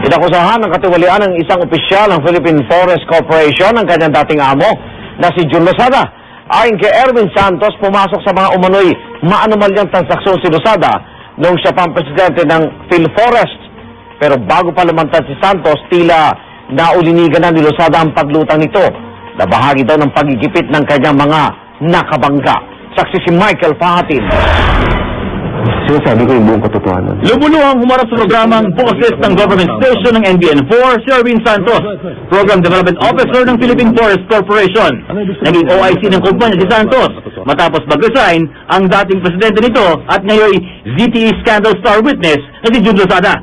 Inakusahan ng katiwalian ng isang opisyal ng Philippine Forest Corporation ang kanyang dating amo na si Jun Losada. Ayon kay Erwin Santos, pumasok sa mga umano'y maanumalyang transaksyon si Losada noong siya pang presidente ng PhilForest. Pero bago pa lumantad si Santos, tila naulinigan na ni Losada ang paglutang nito na bahagi daw ng pagigipit ng kanyang mga nakabangga. Saksi si Michael Fahatin. Sinasabi ko yung buong katotohanan. Lumuluhang humarap sa programang Boses ng Government Station ng NBN4 si Erwin Santos, Program Development Officer ng Philippine Forest Corporation. Naging OIC ng kumpanya si Santos matapos mag-resign ang dating presidente nito at ngayon ZTE Scandal Star Witness na si Jun Losada.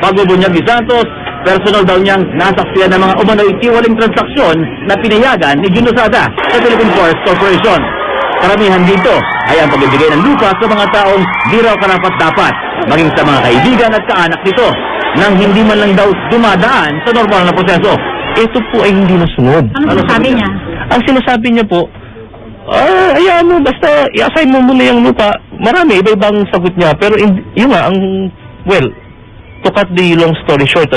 Pagbubunyag ni Santos, personal daw niyang nasaksiyan ng mga umano'y tiwaling transaksyon na pinayagan ni Jun Losada sa Philippine Forest Corporation. Karamihan dito ay ang pagbibigay ng lupa sa mga taong di raw karapat-dapat, maging sa mga kaibigan at kaanak nito, nang hindi man lang daw dumadaan sa normal na proseso. Ito po ay hindi nasunod. Ano sinasabi niya? Ang sinasabi niya po, hayaan mo, basta i-assign mo muna yung lupa. Marami, iba-ibang sagot niya. Pero yun nga, to cut the long story short,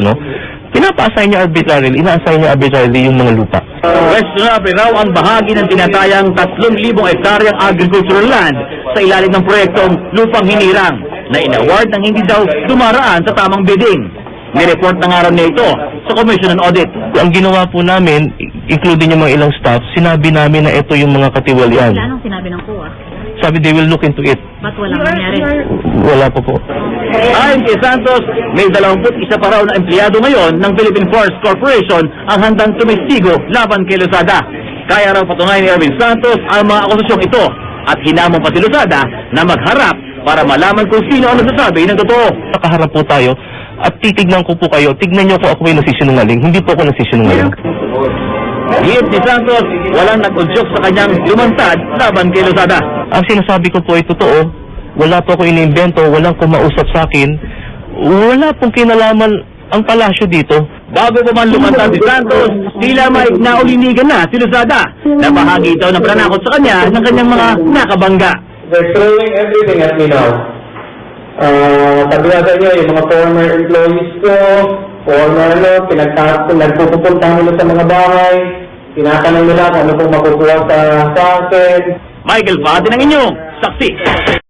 pinapa-assign niya arbitrarily, ina-assign niya arbitrarily yung mga lupa. Questionable raw ang bahagi ng tinatayang 3,000 hektaryang agricultural land sa ilalim ng proyektong Lupang Hinirang na in-award ng hindi daw dumaraan sa tamang bidding. Nireport na nga raw nito sa Commission on Audit. Ang ginawa po namin, including yung mga ilang staff, sinabi namin na ito yung mga katiwalian. Anong sinabi ng kuha? Sabi, they will look into it. Ba't walang nangyari? Wala po. Ayon kay Santos, may 21 pa raw na empleyado ngayon ng Philippine Forest Corporation ang handang tumistigo laban kay Losada. Kaya raw patunayan ni Erwin Santos ang mga akusasyong ito at hinamon pa si Losada na magharap para malaman kung sino ang nagsasabi ng totoo. Nakaharap po tayo at titignan ko po kayo. Tignan niyo po ako may nasisinungaling. Hindi po ako nasisinungaling. Hiyip ni Santos, walang nag-udyok sa kanyang lumantad laban kay Losada. Ang sinasabi ko po ay totoo. Wala po ako iniimbento, walang kumausap sa akin. Wala pong kinalaman ang palasyo dito. Bago pa man lumantad si Santos, tila may naulinigan na si Losada na bahagi ito ng panakot sa kanya ng kanyang mga nakabangga. They're throwing everything at me now. Sabi niyo, yung mga former employees ko, nagpupunta nila sa mga bahay, tinatanong nila kung ano pong makukuha sa akin. Michael Fahatin ang inyong saksi.